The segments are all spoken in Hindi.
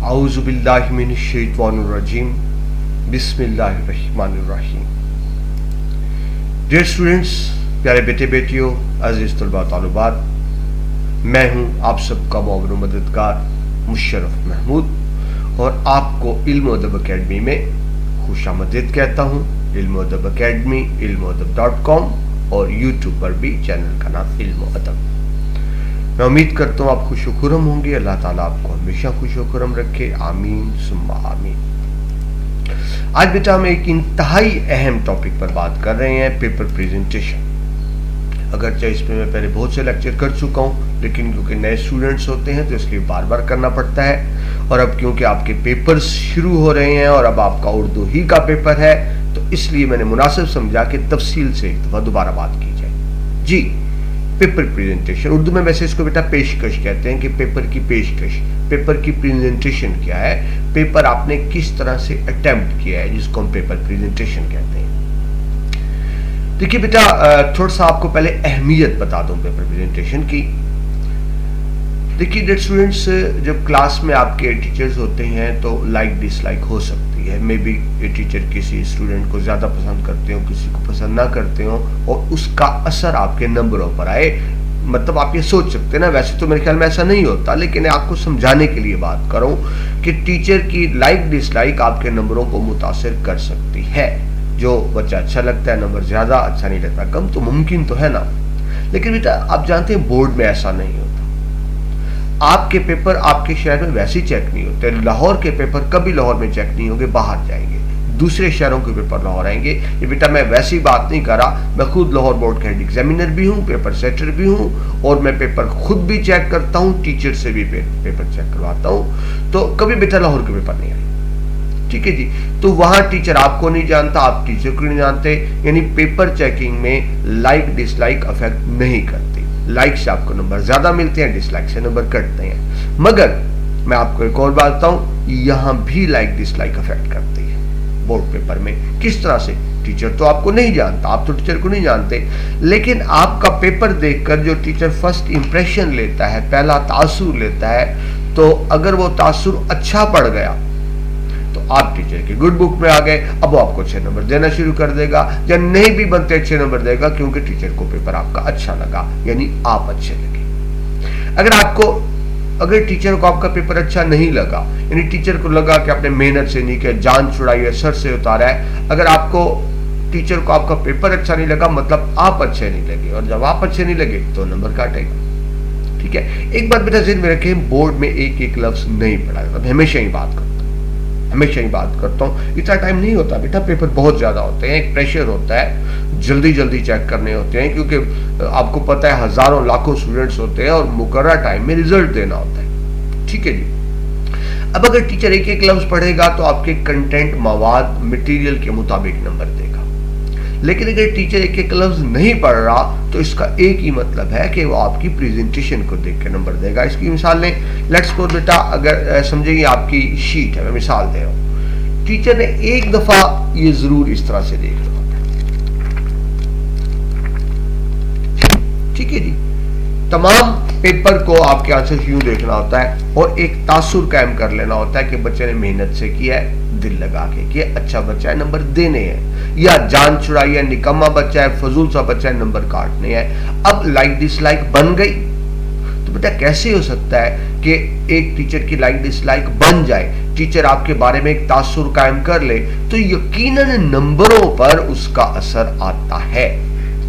औज़ुबिल्लाहि मिनश्शैतानिर्रजीम बिस्मिल्लाहिर्रहमानिर्रहीम। डियर स्टूडेंट्स, प्यारे बेटे बेटियों, अजीज तलबा तालिबात, मैं हूं आप सबका मोमिन मददगार मुशर्रफ महमूद और आपको इल्म व अदब अकेडमी में खुशामदीद कहता हूं। इल्म व अदब अकेडमी ilmuadab.com और यूट्यूब पर भी चैनल का नाम इल्म व अदब। मैं उम्मीद करता हूँ आप खुश व खुरम होंगे। अल्लाह ताला आपको हमेशा खुश व खुरम रखे, आमीन सुम्मा आमीन। आज बेटा हम एक इंतहाई अहम टॉपिक पर बात कर रहे हैं, पेपर प्रेजेंटेशन। अगरचे इस पर मैं पहले बहुत से लेक्चर कर चुका हूँ, लेकिन क्योंकि नए स्टूडेंट्स होते हैं तो इसलिए बार बार करना पड़ता है। और अब क्योंकि आपके पेपर्स शुरू हो रहे हैं और अब आपका उर्दू ही का पेपर है, तो इसलिए मैंने मुनासिब समझा कि तफसील से एक दफा दोबारा बात की जाए। जी, पेपर प्रेजेंटेशन, उर्दू में वैसे इसको बेटा पेशकश कहते हैं कि पेपर की पेशकश। पेपर की प्रेजेंटेशन क्या है? पेपर आपने किस तरह से अटेम्प्ट किया है, जिसको हम पेपर प्रेजेंटेशन कहते हैं। देखिए बेटा, थोड़ा सा आपको पहले अहमियत बता दूं पेपर प्रेजेंटेशन की। देखिए डियर स्टूडेंट्स, जब क्लास में आपके टीचर्स होते हैं तो लाइक डिसलाइक हो सकती है। मे बी टीचर किसी स्टूडेंट को ज़्यादा पसंद करते हो, किसी को पसंद ना करते हो, और उसका असर आपके नंबरों पर आए। मतलब आप ये सोच सकते हैं ना, वैसे तो मेरे ख्याल में ऐसा नहीं होता, लेकिन आपको समझाने के लिए बात करूं कि टीचर की लाइक डिसलाइक आपके नंबरों को मुतासिर कर सकती है। जो बच्चा अच्छा लगता है नंबर ज़्यादा, अच्छा नहीं लगता कम, तो मुमकिन तो है ना। लेकिन बेटा आप जानते हैं बोर्ड में ऐसा नहीं होता। आपके पेपर आपके शहर में वैसे ही चेक नहीं होते। लाहौर के पेपर कभी लाहौर में चेक नहीं होंगे, बाहर जाएंगे, दूसरे शहरों के पेपर लाहौर आएंगे। ये बेटा मैं वैसी बात नहीं कर रहा, मैं खुद लाहौर बोर्ड का हेड एग्जामिनर भी हूँ, पेपर सेटर भी हूँ, और मैं पेपर खुद भी चेक करता हूँ, टीचर से भी पेपर चेक करवाता हूँ। तो कभी बेटा लाहौर के पेपर नहीं आए, ठीक है जी। तो वहां टीचर आपको नहीं जानता, आप टीचर को नहीं जानते, यानी पेपर चेकिंग में लाइक डिसलाइक अफेक्ट नहीं करती। लाइक से आपको नंबर ज्यादा मिलते हैं, डिसलाइक से नंबर कटते हैं। मगर मैं आपको एक और बात बताऊं, यहां भी लाइक डिसलाइक अफेक्ट करती है बोर्ड पेपर में। किस तरह से? टीचर तो आपको नहीं जानता, आप तो टीचर को नहीं जानते, लेकिन आपका पेपर देखकर जो टीचर फर्स्ट इंप्रेशन लेता है, पहला तासुर लेता है, तो अगर वो तासुर अच्छा पड़ गया तो आप टीचर की गुड बुक में आ गए। अब वो आपको अच्छे नंबर देना शुरू कर देगा, या नहीं भी बनते अच्छे नंबर देगा, क्योंकि टीचर को पेपर आपका अच्छा लगा, यानी आप अच्छे लगे। अगर टीचर को आपका पेपर अच्छा नहीं लगा, यानी टीचर को लगा कि आपने मेहनत से नहीं किया, जान छुड़ाई है, सर से उतारा है, अगर आपको टीचर को आपका पेपर अच्छा नहीं लगा, मतलब आप अच्छे नहीं लगे, और जब आप अच्छे नहीं लगे तो नंबर काटेगा। ठीक है, एक बात बेटा ज़हन में रखें, बोर्ड में एक एक लफ्ज नहीं पढ़ा जाता। हमेशा ही बात करता हूँ, इतना टाइम नहीं होता बेटा, पेपर बहुत ज्यादा होते हैं, एक प्रेशर होता है, जल्दी जल्दी चेक करने होते हैं, क्योंकि आपको पता है हजारों लाखों स्टूडेंट्स होते हैं और मुकर्रर टाइम में रिजल्ट देना होता है। ठीक है जी। अब अगर टीचर एक एक लफ्ज पढ़ेगा तो आपके कंटेंट, मवाद, मटेरियल के मुताबिक नंबर देगा। लेकिन अगर टीचर एक एक लफ्ज नहीं पढ़ रहा तो इसका एक ही मतलब है कि वो आपकी प्रेजेंटेशन को देख के नंबर देगा। इसकी मिसाल लें, लेट्स सपोज बेटा, अगर समझिए आपकी शीट है, मैं मिसाल दे रहा हूं, टीचर ने एक दफा ये जरूर इस तरह से देख लिया, ठीक है जी। तमाम पेपर को आपके आंसर यूं देखना होता है और एक तासुर कायम कर लेना होता है कि बच्चे ने मेहनत से किया है, दिल लगा के किया, अच्छा बच्चा है, नंबर देने हैं, या जान छुड़ाई है, निकम्मा बच्चा है, फजूल सा बच्चा है, नंबर काटने हैं। अब लाइक डिसलाइक बन गई तो बेटा कैसे हो सकता है कि एक टीचर की लाइक डिसलाइक बन जाए, टीचर आपके बारे में एक तासुर कायम कर ले, तो यकीनन नंबरों पर उसका असर आता है।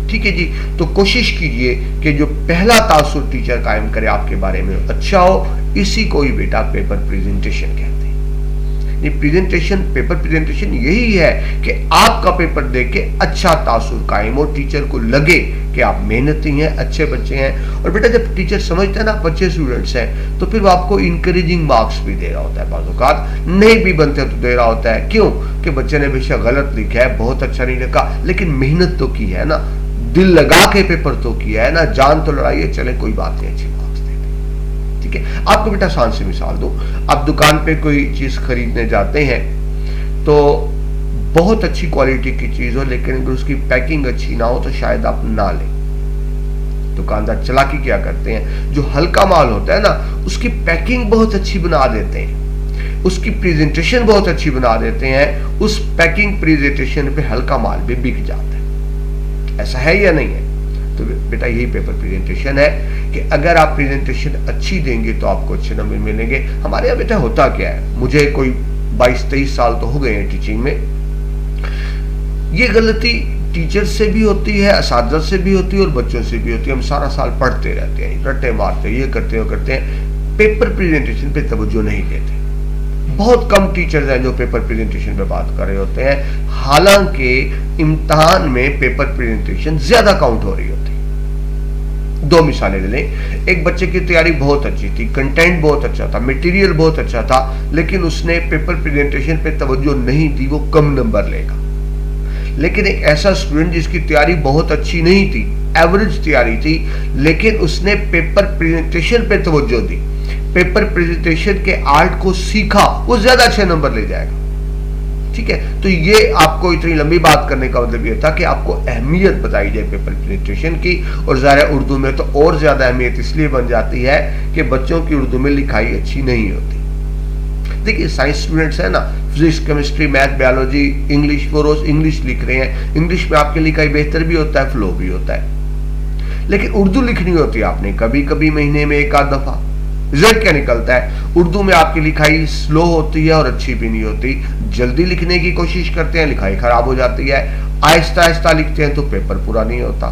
ठीक है जी। तो कोशिश कीजिए कि जो पहला तासुर टीचर कायम करे आपके बारे में अच्छा हो, इसी को ही बेटा पेपर प्रेजेंटेशन कहते हैं। ये प्रेजेंटेशन, पेपर प्रेजेंटेशन यही है कि आपका पेपर देख के अच्छा तासुर कायम हो, टीचर को लगे कि आप मेहनती हैं, अच्छे बच्चे हैं। और बेटा जब टीचर समझता है ना आप अच्छे स्टूडेंट्स हैं, तो फिर वो आपको इंकरेजिंग मार्क्स भी दे रहा होता है, बाज़ औक़ात नहीं भी बनते तो दे रहा होता है। क्यों? कि बच्चे ने बेशक गलत लिखा है, बहुत अच्छा नहीं लिखा, लेकिन मेहनत तो की है ना, दिल लगा के पेपर तो किया है ना, जान तो लड़ाई है, चले कोई बात नहीं, अच्छी मार्क्स देते। ठीक है। आपको बेटा आसान से मिसाल दूं, आप दुकान पे कोई चीज खरीदने जाते हैं तो बहुत अच्छी क्वालिटी की चीज हो, लेकिन अगर उसकी पैकिंग अच्छी ना हो तो शायद आप ना लें। दुकानदार चालाकी क्या करते हैं, जो हल्का माल होता है ना उसकी पैकिंग बहुत अच्छी बना देते हैं, उसकी प्रेजेंटेशन बहुत अच्छी बना देते हैं, उस पैकिंग प्रेजेंटेशन पे हल्का माल भी बिक जाता है। ऐसा है या नहीं है? तो बेटा यही पेपर प्रेजेंटेशन है कि अगर आप प्रेजेंटेशन अच्छी देंगे तो आपको अच्छे नंबर मिलेंगे। हमारे यहाँ बेटा होता क्या है, मुझे कोई 22-23 साल तो हो गए हैं टीचिंग में, ये गलती टीचर से भी होती है, असातिज़ा से भी होती है और बच्चों से भी होती है। हम सारा साल पढ़ते रहते हैं, रट्टे मारते हैं, ये करते हैं वो करते हैं, पेपर प्रेजेंटेशन पे तवज्जो नहीं देते। बहुत कम टीचर्स हैं जो पेपर प्रेजेंटेशन पे बात कर रहे होते हैं, हालांकि इम्तिहान में पेपर प्रेजेंटेशन ज्यादा काउंट हो रही होती है। 2 मिसालें ले लें। एक बच्चे की तैयारी बहुत अच्छी थी, कंटेंट बहुत अच्छा था, मटेरियल बहुत अच्छा था, लेकिन उसने पेपर प्रेजेंटेशन पे तवज्जो नहीं दी, वो कम नंबर लेगा। लेकिन एक ऐसा स्टूडेंट जिसकी तैयारी बहुत अच्छी नहीं थी, एवरेज तैयारी थी, लेकिन उसने पेपर प्रेजेंटेशन पे तवज्जो दी, पेपर प्रेजेंटेशन के आर्ट को सीखा, वो ज्यादा अच्छे नंबर ले जाएगा। ठीक है, तो ये आपको इतनी लंबी बात करने का मतलब ये था कि आपको अहमियत बताई जाए पेपर प्रेजेंटेशन की। और ज़ाहिर उर्दू में तो और ज्यादा अहमियत इसलिए बन जाती है कि बच्चों की उर्दू में लिखाई अच्छी नहीं होती। देखिए साइंस स्टूडेंट्स है ना, physics, chemistry, math, biology, English, वो रोज इंग्लिश लिख रहे हैं, इंग्लिश में आपकी लिखाई बेहतर भी होता है, फ्लो भी होता है। लेकिन उर्दू लिखनी होती है आपने कभी कभी महीने में एक आध दफा। रिजल्ट क्या निकलता है? उर्दू में आपकी लिखाई स्लो होती है और अच्छी भी नहीं होती। जल्दी लिखने की कोशिश करते हैं, लिखाई खराब हो जाती है। आहिस्ता आहिस्ता लिखते हैं तो पेपर पूरा नहीं होता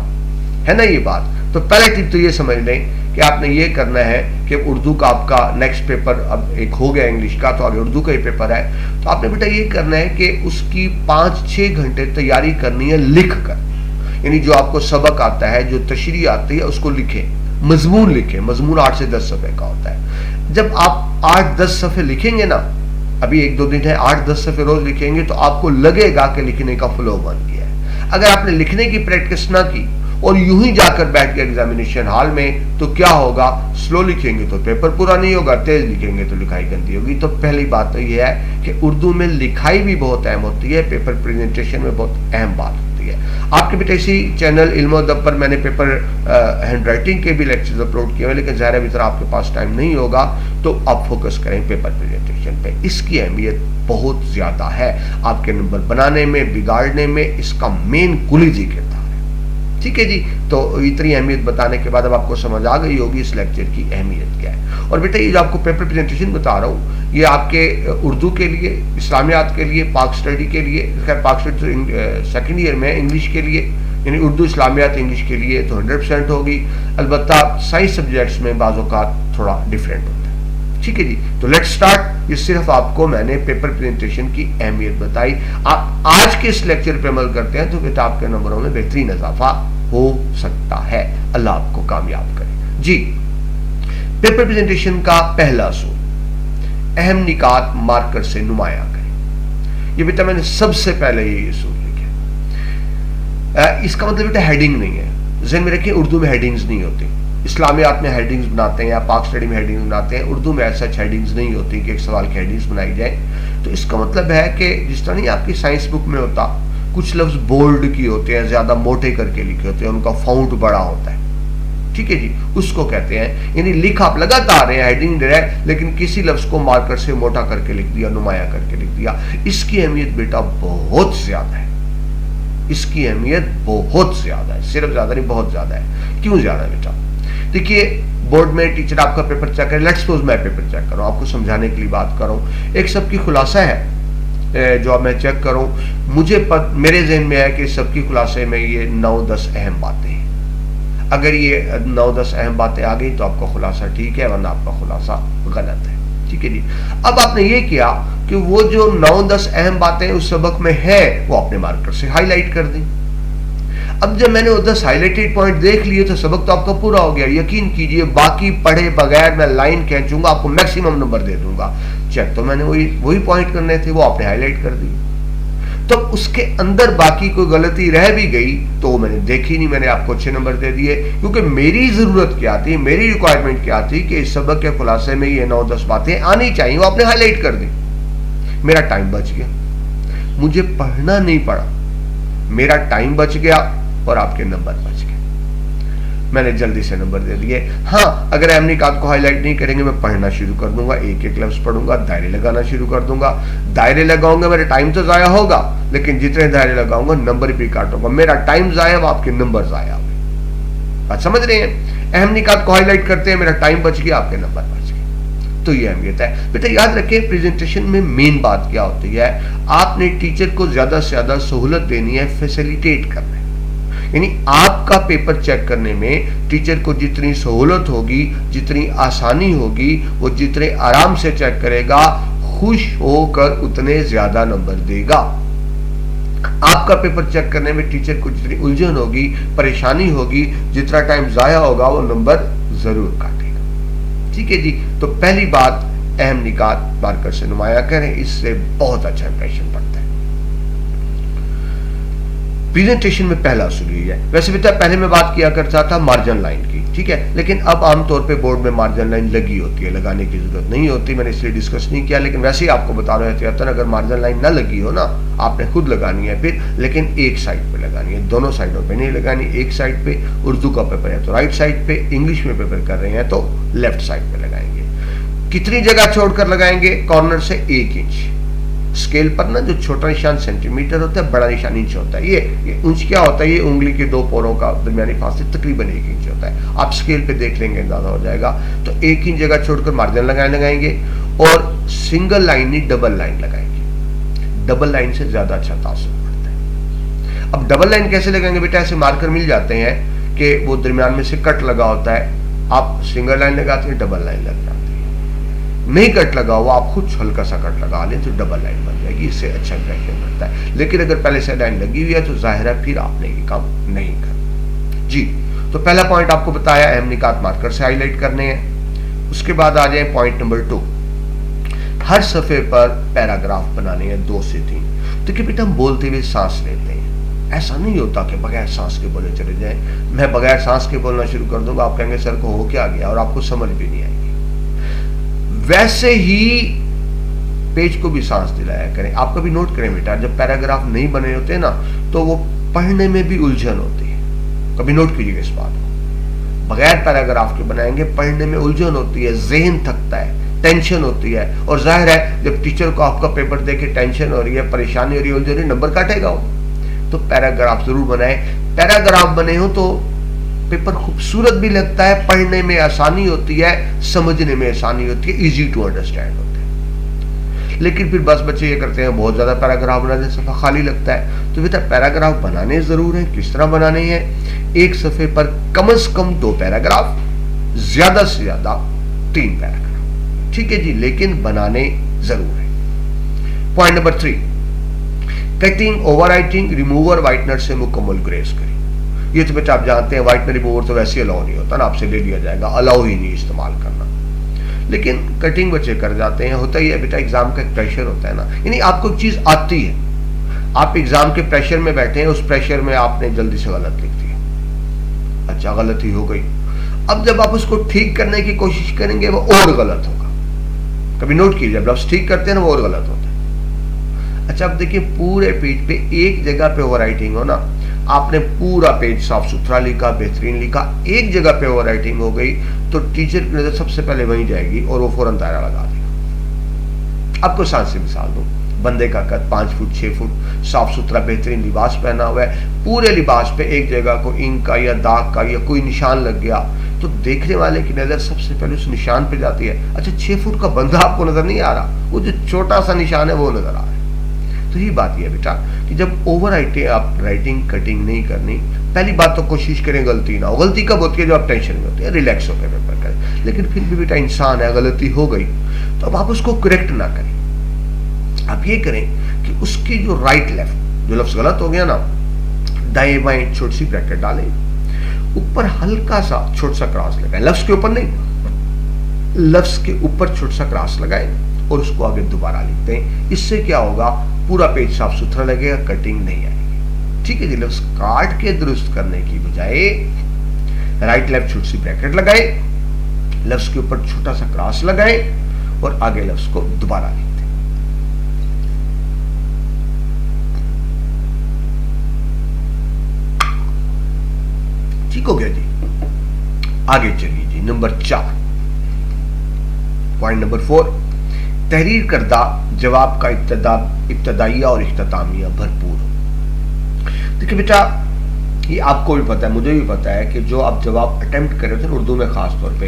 है ना, ये बात। तो पहले टिप तो ये समझ लें कि आपने ये करना है कि उर्दू का आपका नेक्स्ट पेपर अब एक हो गया इंग्लिश का, तो आगे उर्दू का ही पेपर है। तो आपने बेटा ये करना है कि उसकी 5-6 घंटे तैयारी करनी है लिख कर, यानी जो आपको सबक आता है, जो तशरीह आती है, उसको लिखें, मजमून लिखें। मजमून 8 से 10 सफ़े का होता है। जब आप 8-10 सफ़े लिखेंगे ना, अभी 1-2 दिन है, 8-10 सफ़े रोज लिखेंगे तो आपको लगेगा कि लिखने का फ्लो बन गया है। अगर आपने लिखने की प्रैक्टिस ना की और यूं ही जाकर बैठ गए एग्जामिनेशन हॉल में, तो क्या होगा? स्लो लिखेंगे तो पेपर पूरा नहीं होगा, तेज लिखेंगे तो लिखाई गंदी होगी। तो पहली बात तो यह है कि उर्दू में लिखाई भी बहुत अहम होती है, पेपर प्रेजेंटेशन में बहुत अहम बात होती है। आपके बेटे इसी चैनल इल्म और अदब पर मैंने पेपर हैंड राइटिंग के भी लेक्चर्स अपलोड किए हुए, लेकिन ज़ाहिर है भीतर आपके पास टाइम नहीं होगा, तो आप फोकस करें पेपर प्रेजेंटेशन पे। इसकी अहमियत बहुत ज़्यादा है आपके नंबर बनाने में, बिगाड़ने में, इसका मेन कुलीजी किरदार है। ठीक है जी, तो इतनी अहमियत बताने के बाद अब आपको समझ आ गई होगी इस लेक्चर की अहमियत क्या है। और बेटा ये जो आपको पेपर प्रेजेंटेशन बता रहा हूँ, ये आपके उर्दू के लिए, इस्लामियात के लिए, पाक स्टडी के लिए, खैर पाक स्टडी तो सेकेंड ईयर में, इंग्लिश के लिए, यानी उर्दू इस्लामियात इंग्लिश के लिए तो 100% होगी। अलबत्ता साइंस सब्जेक्ट्स में बाज़ औक़ात थोड़ा डिफरेंट होता है। ठीक है जी, तो लेट्स स्टार्ट। ये सिर्फ आपको मैंने पेपर प्रेजेंटेशन की अहमियत बताई। आप आज के इस लेक्चर पे अमल करते हैं तो बेटा आपके नंबरों में बेहतरीन इजाफा हो सकता है। अल्लाह आपको कामयाब करे जी। पेपर प्रेजेंटेशन का पहला असूल, अहम निकात मार्कर से नुमाया करें। ये बेटा मैंने सबसे पहले ये असूल लिखा। इसका मतलब बेटा हेडिंग नहीं है, ज़हन में रखिए, उर्दू में हेडिंग्स नहीं होती। इस्लामियात में हेडिंग्स बनाते हैं या पाक स्टडी में हेडिंग्स बनाते हैं, उर्दू में ऐसा हेडिंग्स नहीं होती कि एक सवाल की हेडिंग्स बनाई जाए। तो इसका मतलब है कि जिस तरह नहीं आपकी साइंस बुक में होता, कुछ लफ्ज बोल्ड की होते हैं, ज्यादा मोटे करके लिखे होते हैं, उनका फाउंट बड़ा होता है। ठीक है जी, उसको कहते हैं, यानी लिख आप लगातार हैं, हेडिंग दे रहे हैं, लेकिन किसी लफ्ज को मार्कर से मोटा करके लिख दिया, नुमाया करके लिख दिया। इसकी अहमियत बेटा बहुत ज्यादा है, इसकी अहमियत बहुत ज्यादा है, सिर्फ ज्यादा नहीं बहुत ज्यादा है। क्यों ज्यादा है बेटा? देखिए बोर्ड में टीचर आपका पेपर चेक करे, लेट्स सपोज मैं पेपर चेक कर रहा हूँ, आपको समझाने के लिए बात कर रहा हूँ, एक सबकी खुलासा है जो अब मैं चेक करूँ, मुझे मेरे जहन में है कि सबकी खुलासे में ये 9-10 अहम बातें हैं। अगर ये 9-10 अहम बातें आ गई तो आपका खुलासा ठीक है, वरना आपका खुलासा गलत है। ठीक है जी, अब आपने ये किया कि वो जो 9-10 अहम बातें उस सबक में है वो आपने मार्कर से हाईलाइट कर दी। अब जब मैंने वो 10 हाईलाइटेड पॉइंट देख लिए तो सबक तो आपका पूरा हो गया। यकीन कीजिए बाकी पढ़े बगैर मैं लाइन खींचूंगा, आपको मैक्सिमम नंबर दे दूंगा। चेक तो मैंने वही पॉइंट करने थे, वो आपने हाईलाइट कर दी। तो उसके अंदर बाकी कोई गलती रह भी गई तो मैंने देखी नहीं, मैंने आपको अच्छे नंबर दे दिए, क्योंकि मेरी जरूरत क्या थी, मेरी रिक्वायरमेंट क्या थी कि इस सबक के खुलासे में ये 9-10 बातें आनी चाहिए, वो आपने हाईलाइट कर दी। मेरा टाइम बच गया, मुझे पढ़ना नहीं पड़ा, मेरा टाइम बच गया और आपके नंबर बच गए। मैंने जल्दी से नंबर दे दिए। हाँ, अगर अहम निकात को हाईलाइट नहीं करेंगे, मैं पढ़ना शुरू कर दूंगा, एक एक लफ्ज पढ़ूंगा, दायरे लगाना शुरू कर दूंगा। दायरे लगाऊंगा, मेरा टाइम तो जाया होगा, लेकिन जितने दायरे लगाऊंगा नंबर भी काटूंगा, मेरा टाइम जाया, आपके नंबर जाया। बात समझ रहे हैं? अहम निकात को हाईलाइट करते हैं, मेरा टाइम बच गया, आपके नंबर बच गए। तो ये अहमियत है बेटा। याद रखें, प्रेजेंटेशन में मेन बात क्या होती है, आपने टीचर को ज्यादा से ज्यादा सहूलत देनी है, फैसिलिटेट करना है। यानी आपका पेपर चेक करने में टीचर को जितनी सहूलत होगी, जितनी आसानी होगी, वो जितने आराम से चेक करेगा, खुश होकर उतने ज्यादा नंबर देगा। आपका पेपर चेक करने में टीचर को जितनी उलझन होगी, परेशानी होगी, जितना टाइम जाया होगा, वो नंबर जरूर काटेगा। ठीक है जी। तो पहली बात, अहम निकात मार्कर से नुमाया करें, इससे बहुत अच्छा इंप्रेशन पड़ता है। प्रेजेंटेशन में पहला असूल ये है। वैसे बेटा पहले मैं बात किया करता था मार्जिन लाइन की, ठीक है, लेकिन अब आमतौर पे बोर्ड में मार्जिन लाइन लगी होती है, लगाने की जरूरत नहीं होती, मैंने इसलिए डिस्कस नहीं किया। लेकिन वैसे ही आपको बता रहे थे, अगर मार्जिन लाइन ना लगी हो ना, आपने खुद लगानी है फिर, लेकिन एक साइड पे लगानी है, दोनों साइडों पे नहीं लगानी। एक साइड पे उर्दू का पेपर है तो राइट साइड पे, इंग्लिश में पेपर कर रहे हैं तो लेफ्ट साइड पे लगाएंगे। कितनी जगह छोड़कर लगाएंगे? कॉर्नर से 1 इंच। स्केल पर ना जो छोटा निशान सेंटीमीटर होता है, बड़ा निशान इंच होता है। ये इंच क्या होता है? ये उंगली के 2 पोरों का दरमियानी फासला तकरीबन 1 इंच होता है। आप स्केल पे देख लेंगे, अंदाजा हो जाएगा। तो 1 इंच जगह छोड़कर मार्जिन लगाएंगे और सिंगल लाइन नहीं, डबल लाइन लगाएंगे। डबल लाइन से ज्यादा अच्छा तासुर पड़ता है। अब डबल लाइन कैसे लगाएंगे बेटा? ऐसे मार्कर मिल जाते हैं कि वो दरमियान में से कट लगा होता है, आप सिंगल लाइन लगाते हैं, डबल लाइन लग जाती है। नहीं कट लगा हुआ, आप खुद हल्का सा कट लगा लें तो डबल लाइन बन जाएगी, इससे अच्छा इंप्रेशन बनता है। लेकिन अगर पहले से लाइन लगी हुई है तो जाहिर है फिर आपने ये काम नहीं करना जी। तो पहला पॉइंट आपको बताया, अहम निकात मार्कर से हाईलाइट करने हैं। उसके बाद आ जाए पॉइंट नंबर 2, हर सफे पर पैराग्राफ बनाने हैं 2 से 3। देखिए बेटा, हम बोलते हुए सांस लेते हैं, ऐसा नहीं होता कि बगैर सांस के बोले चले जाए। मैं बगैर सांस के बोलना शुरू कर दूंगा, आप कहेंगे सर को हो क्या गया, और आपको समझ भी नहीं आएगी। वैसे ही पेज को भी सांस दिलाया करें। आप कभी नोट करें बेटा, जब पैराग्राफ नहीं बने होते ना, तो वो पढ़ने में भी उलझन होती है। कभी नोट कीजिएगा इस बात को, बगैर पैराग्राफ के बनाएंगे, पढ़ने में उलझन होती है, जहन थकता है, टेंशन होती है। और जाहिर है जब टीचर को आपका पेपर देखे टेंशन हो रही है, परेशानी हो रही है, उलझन हो रही है, नंबर काटेगा वो। तो पैराग्राफ जरूर बनाए। पैराग्राफ बने हो तो पेपर खूबसूरत भी लगता है, पढ़ने में आसानी होती है, समझने में आसानी होती है, इजी टू अंडरस्टैंड होते हैं। लेकिन फिर बस बच्चे ये करते हैं, बहुत ज्यादा पैराग्राफ बना दें, सफा खाली लगता है। तो बेटा पैराग्राफ बनाने जरूर है। किस तरह बनाने हैं? एक सफे पर कम से कम 2 पैराग्राफ, ज्यादा से ज्यादा 3 पैराग्राफ, ठीक है जी, लेकिन बनाने जरूर है। Point number 3, cutting, overwriting, remover, whitener से मुकम्मल ग्रेस करें। ये तो बेटा आप जानते हैं, व्हाइटनर रिमूवर तो वैसे अलाउ नहीं होता ना, आपसे ले लिया जाएगा, अलाउ ही नहीं इस्तेमाल करना। लेकिन कटिंग बच्चे कर जाते हैं। होता ही है बेटा, एग्जाम का एक प्रेशर होता है ना, यानी आपको एक चीज आती है, आप एग्जाम के प्रेशर में बैठे हैं, उस प्रेशर में आपने जल्दी से गलत लिख दिया। अच्छा, गलती हो गई। अब जब आप उसको ठीक करने की कोशिश करेंगे, वो और गलत होगा। कभी नोट कीजिए, जब आप ठीक करते हैं ना, वो और गलत होता है। अच्छा, अब देखिए, पूरे पेज पे एक जगह पे ओवरराइटिंग हो ना, आपने पूरा पेज साफ सुथरा लिखा, बेहतरीन लिखा, एक जगह पे ओवरराइटिंग हो गई तो टीचर की नजर सबसे पहले वहीं जाएगी और वो फौरन दायरा लगा देगा। आपको सांस से मिसाल दूं, बंदे का कद 5 फुट 6 फुट, साफ सुथरा बेहतरीन लिबास पहना हुआ है, पूरे लिबास पे एक जगह को इंक का या दाग का या कोई निशान लग गया तो देखने वाले की नजर सबसे पहले उस निशान पे जाती है। अच्छा, 6 फुट का बंदा आपको नजर नहीं आ रहा, वो जो छोटा सा निशान है वो नजर आ रहा है। तो ये बात ये है बेटा कि जब ओवर आप राइटिंग कटिंग नहीं करनी, पहली बात तो कोशिश करें गलती ना हो। गलती कब होती है? जब आप टेंशन में होते हैं, रिलैक्स होकर पेपर करें। लेकिन फिर भी बेटा इंसान है, गलती हो गई तो अब आप उसको करेक्ट ना करें। आप ये करें कि उसकी जो राइट लेफ्ट, जो लफ्ज गलत हो गया ना, दाएं बाएं छोटी सी ब्रैकेट डालें, ऊपर हल्का सा छोटा सा क्रॉस लगाएं, लफ्ज के ऊपर नहीं, लफ्ज के ऊपर छोटा सा क्रॉस लगाएं और उसको आगे दोबारा लिखते हैं। इससे क्या होगा? पूरा पेज साफ सुथरा लगेगा, कटिंग नहीं आएगी। ठीक है जी। लफ्ज काट के दुरुस्त करने की बजाय राइट लेफ्ट छोटी सी ब्रैकेट लगाए, लफ्ज के ऊपर छोटा सा क्रॉस लगाए और आगे लफ्ज को दोबारा लिखते। ठीक हो गया जी। आगे चलिए जी, नंबर 4, पॉइंट नंबर 4, तहरीर करदा जवाब का इब्तदाइया और इख्तितामिया भरपूर हो। देखिए बेटा, ये आपको भी पता है, मुझे भी पता है कि जो आप जवाब अटेम्प्ट कर रहे थे उर्दू में खास तौर पे,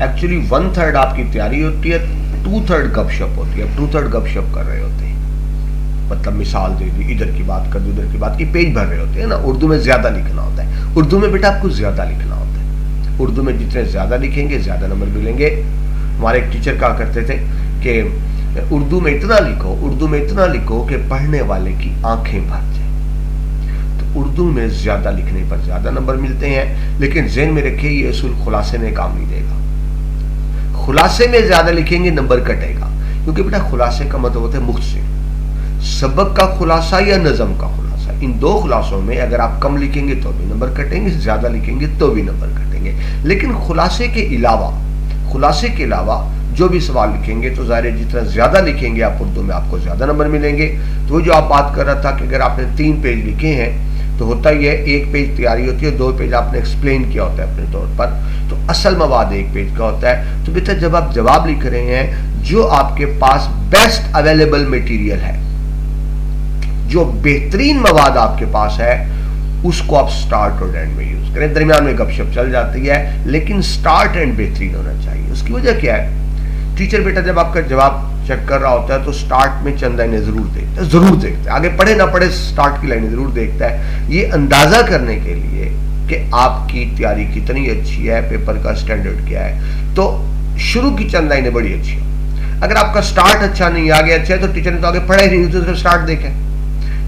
एक्चुअली 1/3 आपकी तैयारी होती है, 2/3 गपशप होती है। 2/3 गपशप कर रहे होते हैं, मतलब मिसाल दे दी, इधर की बात कर दी, उधर की बात की, पेज भर रहे होते हैं ना। उर्दू में ज्यादा लिखना होता है। उर्दू में बेटा आपको ज्यादा लिखना होता है। उर्दू में जितने ज्यादा लिखेंगे ज्यादा नंबर मिलेंगे। हमारे एक टीचर कहा करते थे कि उर्दू में इतना लिखो, उर्दू में इतना लिखो कि पढ़ने वाले की आंखें भर जाए। तो उर्दू में ज्यादा लिखने पर ज्यादा नंबर मिलते हैं, लेकिन ज़हन में रखिए ये असूल खुलासे में काम नहीं देगा। खुलासे में ज्यादा लिखेंगे नंबर कटेगा, क्योंकि बेटा खुलासे का मतलब होता है मुख्तसर, सबक का खुलासा या नज़म का खुलासा। इन दो खुलासों में अगर आप कम लिखेंगे तो भी नंबर कटेंगे, ज्यादा लिखेंगे तो भी नंबर कटेंगे। लेकिन खुलासे के अलावा जो भी सवाल लिखेंगे तो ज़ाहिर जितना ज्यादा लिखेंगे आप उर्दू में आपको ज्यादा नंबर मिलेंगे। तो जो आप बात कर रहा था कि अगर आपने 3 पेज लिखे हैं तो होता ही है 1 पेज तैयारी होती है, 2 पेज आपने एक्सप्लेन किया होता है अपने तौर पर, तो असल मवाद 1 पेज का होता है। तो बेटा जब आप जवाब लिख रहे हैं, जो आपके पास बेस्ट अवेलेबल मटेरियल है, जो बेहतरीन मवाद आपके पास है, उसको आप स्टार्ट और एंड में यूज करें। दरमियान में गपशप चल जाती है, लेकिन स्टार्ट एंड बेहतरीन होना चाहिए। उसकी वजह क्या है, टीचर बेटा जब आपका जवाब चेक कर रहा होता है तो स्टार्ट में चंद लाइनें जरूर देखता है, आगे पढ़े ना पढ़े स्टार्ट की लाइनें जरूर देखता है, ये अंदाजा करने के लिए कि आपकी तैयारी कितनी अच्छी है, पेपर का स्टैंडर्ड क्या है। तो शुरू की चंद लाइनें बड़ी अच्छी है। अगर आपका स्टार्ट अच्छा नहीं, आगे अच्छा है, तो टीचर ने तो आगे पढ़ा ही नहीं, तो सिर्फ स्टार्ट देखे,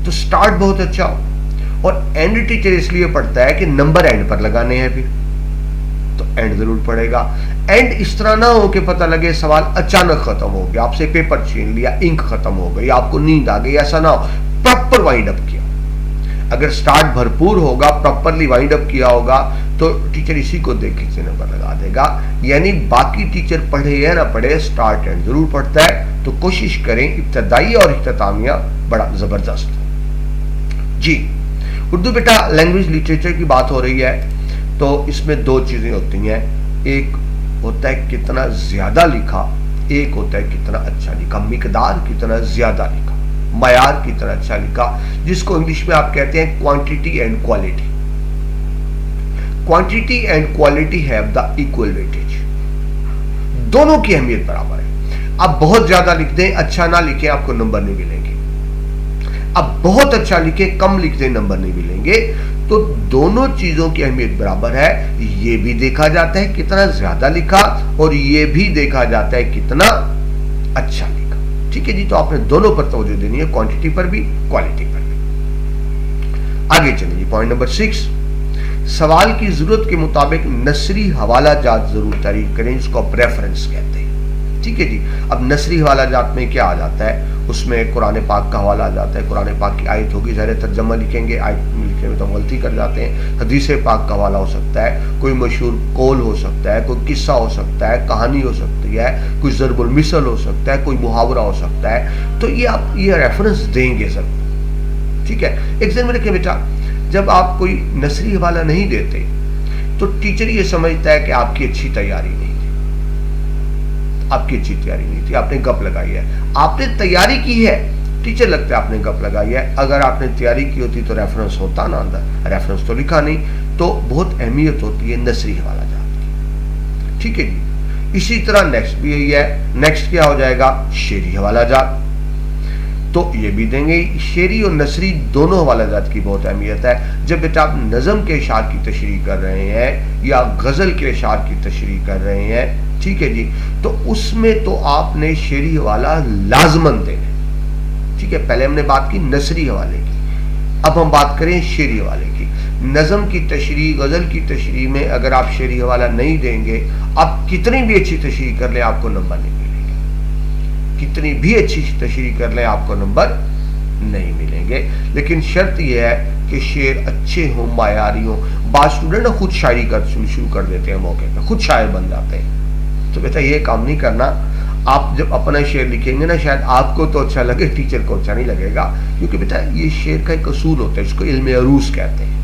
तो स्टार्ट बहुत अच्छा हो। और एंड टीचर इसलिए पढ़ता है कि नंबर एंड पर लगाने हैं, फिर तो एंड जरूर पड़ेगा। एंड इस तरह ना हो कि पता लगे सवाल अचानक खत्म हो गया, आपसे पेपर छीन लिया, इंक खत्म हो गई, आपको नींद आ गई, ऐसा ना हो। प्रॉपर वाइंड अप किया। अगर स्टार्ट भरपूर होगा, प्रॉपरली वाइंड अप किया होगा, तो टीचर इसी को देख के नंबर लगा देगा। यानी बाकी टीचर पढ़े या ना पढ़े, स्टार्ट एंड जरूर पढ़ता है। तो कोशिश करें इब्तदाई और इख्तितामिया बड़ा जबरदस्त जी। उर्दू बेटा लैंग्वेज लिटरेचर की बात हो रही है, तो इसमें 2 चीजें होती हैं। एक होता है कितना ज्यादा लिखा, एक होता है कितना अच्छा लिखा। मिकदार कितना ज्यादा लिखा, मयार कितना अच्छा लिखा, जिसको इंग्लिश में आप कहते हैं quantity and quality. Quantity and quality have the equal weightage, दोनों की अहमियत बराबर है। आप बहुत ज्यादा लिख दें, अच्छा ना लिखें, आपको नंबर नहीं मिलेंगे। अब बहुत अच्छा लिखे, कम लिख दें, नंबर नहीं मिलेंगे। तो दोनों चीजों की अहमियत बराबर है। ये भी देखा जाता है कितना ज्यादा लिखा, और ये भी देखा जाता है कितना अच्छा लिखा। ठीक है जी, तो आपने दोनों पर तवज्जो देनी है, क्वांटिटी पर भी, क्वालिटी पर भी। आगे चलिए, पॉइंट नंबर 6, सवाल की जरूरत के मुताबिक नसरी हवाला जात जरूर तैयार करें, जिसको आप रेफरेंस कहते हैं। ठीक है जी। अब नसरी हवाला जात में क्या आ जाता है, उसमें कुरान पाक का हवाला आ जाता है। कुरान पाक की आयत होगी, ज़ाहिर तर्जमा लिखेंगे, आयत लिखने में तो गलती कर जाते हैं। हदीस पाक का हवाला हो सकता है, कोई मशहूर कौल हो सकता है, कोई किस्सा हो सकता है, कहानी हो सकती है, कोई ज़रबुल मिसल हो सकता है, कोई मुहावरा हो सकता है। तो ये आप ये रेफरेंस देंगे सर। ठीक है। एक जन में रखें बेटा, जब आप कोई नसरी हवाला नहीं देते तो टीचर ये समझता है कि आपकी अच्छी तैयारी नहीं थी, आपकी अच्छी तैयारी नहीं थी, आपने गप लगाई है। आपने तैयारी की है, टीचर लगता है आपने गप लगाई है। अगर आपने तैयारी की होती तो रेफरेंस होता ना अंदर, रेफरेंस तो लिखा नहीं। तो बहुत अहमियत होती है नसरी हवाला जात की। ठीक है जी। इसी तरह नेक्स्ट भी यही है। नेक्स्ट क्या हो जाएगा, शेरी हवाला जात। तो ये भी देंगे। शेरी और नसरी दोनों हवाला जात की बहुत अहमियत है। जब बेटा आप नज़म के इशार की तशरीह कर रहे हैं या गज़ल के इशार की तशरीह कर रहे हैं, ठीक है जी, तो उसमें तो आपने शेरी हवाला लाजमन देना। ठीक है। पहले हमने बात की नसरी हवाले की, अब हम बात करें शेरी हवाले की। नज़म की तशरीह, गज़ल की तशरीह में अगर आप शेरी हवाला नहीं देंगे, आप कितनी भी अच्छी तशरीह कर लें, आपको नंबर नहीं मिलेंगे। कितनी भी अच्छी तशरीह कर लें, आपको नंबर नहीं मिलेंगे। लेकिन शर्त यह है कि शेर अच्छे हों, मायारी हों। बाद स्टूडेंट खुद शायरी कर शुरू कर देते हैं, मौके पर खुद शायर बन जाते हैं। तो बेटा ये काम नहीं करना। आप जब अपना शेर लिखेंगे ना, शायद आपको तो अच्छा लगे, टीचर को अच्छा नहीं लगेगा। क्योंकि बेटा ये शेर का एक असूल होता है, इसको इल्म अरूज कहते हैं।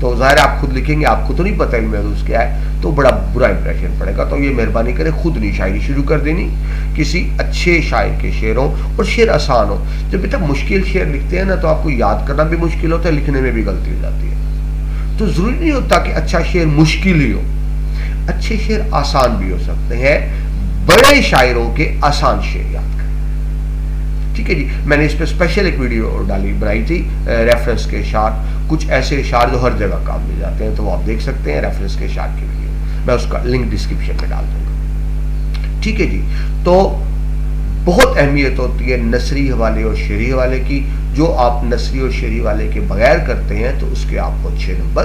तो जाहिर है आप खुद लिखेंगे, आपको तो नहीं पता इल्म अरूज क्या है, तो बड़ा बुरा इंप्रेशन पड़ेगा। तो ये मेहरबानी करें खुद नहीं शायरी शुरू कर देनी, किसी अच्छे शायर के शेरों, और शेर आसान हो। जब बेटा मुश्किल शेर लिखते हैं ना तो आपको याद करना भी मुश्किल होता है, लिखने में भी गलती हो जाती है। तो जरूरी नहीं होता कि अच्छा शेर मुश्किल ही हो, अच्छे शेर आसान भी हो सकते हैं। बड़े शायरों के आसान शेर याद करें, ठीक है जी। मैंने इस पर स्पेशल एक वीडियो बनाई थी रेफरेंस के शार, कुछ ऐसे शार जो हर जगह काम में जाते हैं, तो वो आप देख सकते हैं रेफरेंस के शार की वीडियो, मैं उसका लिंक डिस्क्रिप्शन में डाल दूंगा, ठीक है जी। तो बहुत अहमियत होती है नसरी हवाले और शेरी हवाले की। जो आप नसरी और शेरी हवाले के बगैर करते हैं तो उसके आपको अच्छे नंबर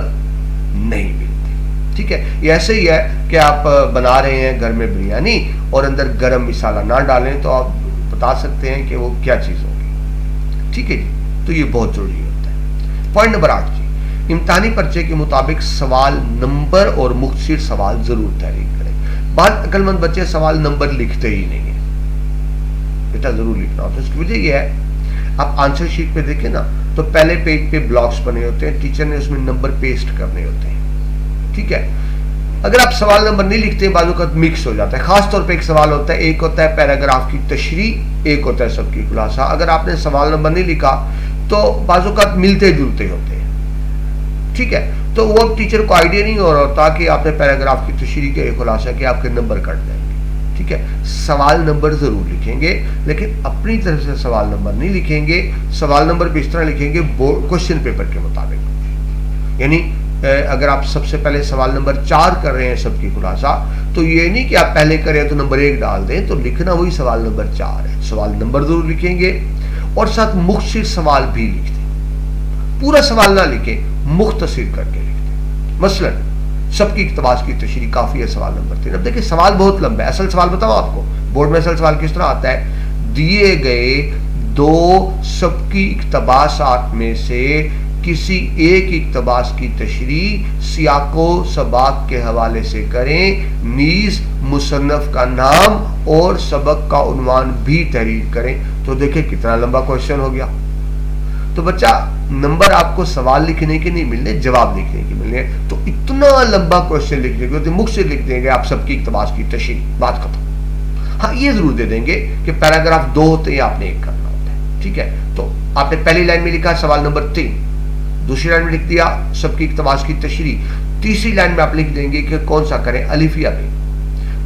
नहीं मिलते, ठीक है। ये ऐसे ही है कि आप बना रहे हैं घर में बिरयानी और अंदर गरम मसाला ना डालें तो आप बता सकते हैं कि वो क्या चीज़ होगी, ठीक है जी। तो ये बहुत जरूरी होता है। पॉइंट नंबर 8 जी, इम्तिहानी पर्चे के मुताबिक सवाल नंबर और मुख्तसर सवाल जरूर तहरीर करें। बाद अक्लमंद बच्चे सवाल नंबर लिखते ही नहीं है, बेटा जरूर लिखना होता है। उसकी वजह यह है, आप आंसर शीट पे देखें ना तो पहले पेज पे ब्लॉक्स बने होते हैं, टीचर ने उसमें नंबर पेस्ट करने होते हैं, ठीक है। अगर आप सवाल नंबर नहीं लिखते हैं बाजू का मिक्स हो जाता है। खास तौर पे एक सवाल होता है, एक होता है पैराग्राफ की तशरीह, एक होता है सबकी खुलासा। अगर आपने सवाल नंबर नहीं लिखा तो बाजू का मिलते जुलते होते हैं, ठीक है। तो वो टीचर को आइडिया नहीं हो रहा होता कि आपने पैराग्राफ की तशरीह के खुलासा के आपके नंबर कट जाएंगे, ठीक है। सवाल नंबर जरूर लिखेंगे लेकिन अपनी तरफ से सवाल नंबर नहीं लिखेंगे। सवाल नंबर भी इस तरह लिखेंगे क्वेश्चन पेपर के मुताबिक, यानी अगर आप सबसे पहले सवाल नंबर 4 कर रहे हैं सबकी खुलासा, तो ये नहीं कि आप पहले करें तो नंबर 1 डाल दें, तो लिखना वही सवाल नंबर 4 है। सवाल नंबर जरूर लिखेंगे और साथ मुख्तसर सवाल भी लिख दें। पूरा सवाल ना लिखें, मुख्तसर करके लिख दें। मसलन सबकी इक्तबास की तशरीह काफी है, सवाल नंबर 3। अब देखिए सवाल बहुत लंबा है। असल सवाल बताओ आपको, बोर्ड में असल सवाल किस तरह आता है, दिए गए 2 सबकी इक्तबासात में से किसी एक इक्तबास की तशरीह सियाको सबाक के हवाले से करें, नीज मुसन्नफ का नाम और सबक का उन्वान भी तहरीर करें। तो देखिए कितना लंबा क्वेश्चन हो गया। तो बच्चा नंबर आपको सवाल लिखने के नहीं मिलने, जवाब लिखने के मिलने। तो इतना लंबा क्वेश्चन लिख देंगे तो मुख से लिख देंगे आप सबकी इक्तबास की तशरीह, बात खत्म। हाँ ये जरूर दे देंगे कि पैराग्राफ 2 होते हैं, आपने 1 करना होता है, ठीक है। तो आपने पहली लाइन में लिखा सवाल नंबर 3, दूसरी लाइन में लिख दिया सबकी इक्तबास की तशरीह, तीसरी लाइन में आप लिख देंगे कि कौन सा करें, अलिफ या बे।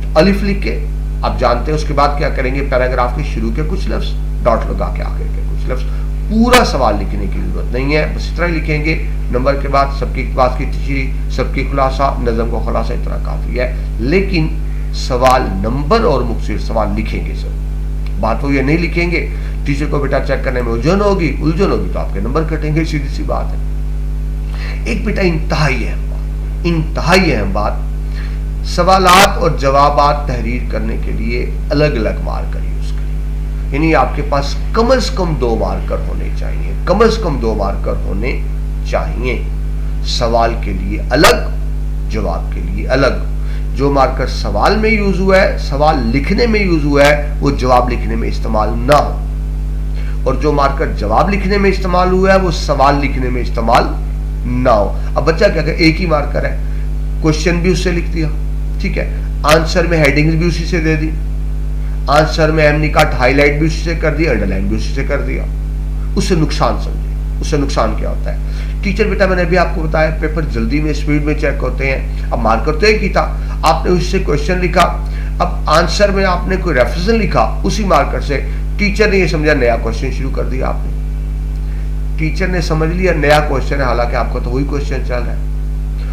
तो अलिफ लिख के आप जानते हैं उसके बाद क्या करेंगे, पैराग्राफ के शुरू के कुछ लफ्ज डॉट लगा के आगे के कुछ लफ्ज। पूरा सवाल लिखने की जरूरत नहीं है, बस इतना ही लिखेंगे। नंबर के बाद सबकी इक्तबास की तशरीह, सबकी खुलासा, नज़म का खुलासा, इतना काफी है। लेकिन सवाल नंबर और मुख्तसर सवाल लिखेंगे सर। बात वो ये नहीं लिखेंगे, टीचर को बेटा चेक करने में उलझन होगी तो आपके नंबर कटेंगे, सीधी सी बात है। एक बेटा इंतहाई अहम बात, सवालात और जवाबात तहरीर करने के लिए अलग अलग मार्कर यूज करें। यानी आपके पास कम से कम 2 मार्कर होने चाहिए, कम से कम 2 मार्कर होने चाहिए। सवाल के लिए अलग, जवाब के लिए अलग। जो मार्कर सवाल में यूज हुआ है, सवाल लिखने में यूज हुआ है, वो जवाब लिखने में इस्तेमाल ना हो, और जो मार्कर जवाब लिखने में इस्तेमाल हुआ है वो सवाल लिखने में इस्तेमाल ना हो। अब बच्चा क्या करे, एक ही मार्कर है, क्वेश्चन भी उससे लिख दिया, ठीक है, आंसर में हेडिंग्स भी उसी से दे दी, आंसर में अहम निकात हाईलाइट भी उसी से कर दिया, अंडरलाइन भी उसी से कर दिया। उससे नुकसान समझे, उससे नुकसान क्या होता है। टीचर बेटा मैंने अभी आपको बताया पेपर जल्दी में स्पीड में चेक होते हैं। अब मार्कर तो एक ही था, आपने उससे क्वेश्चन लिखा, अब आंसर में आपने कोई रेफरेंस लिखा उसी मार्कर से, टीचर ने ये समझा नया क्वेश्चन शुरू कर दिया। आपने टीचर ने समझ लिया नया क्वेश्चन है, हालांकि आपका तो वही क्वेश्चन चल रहा है।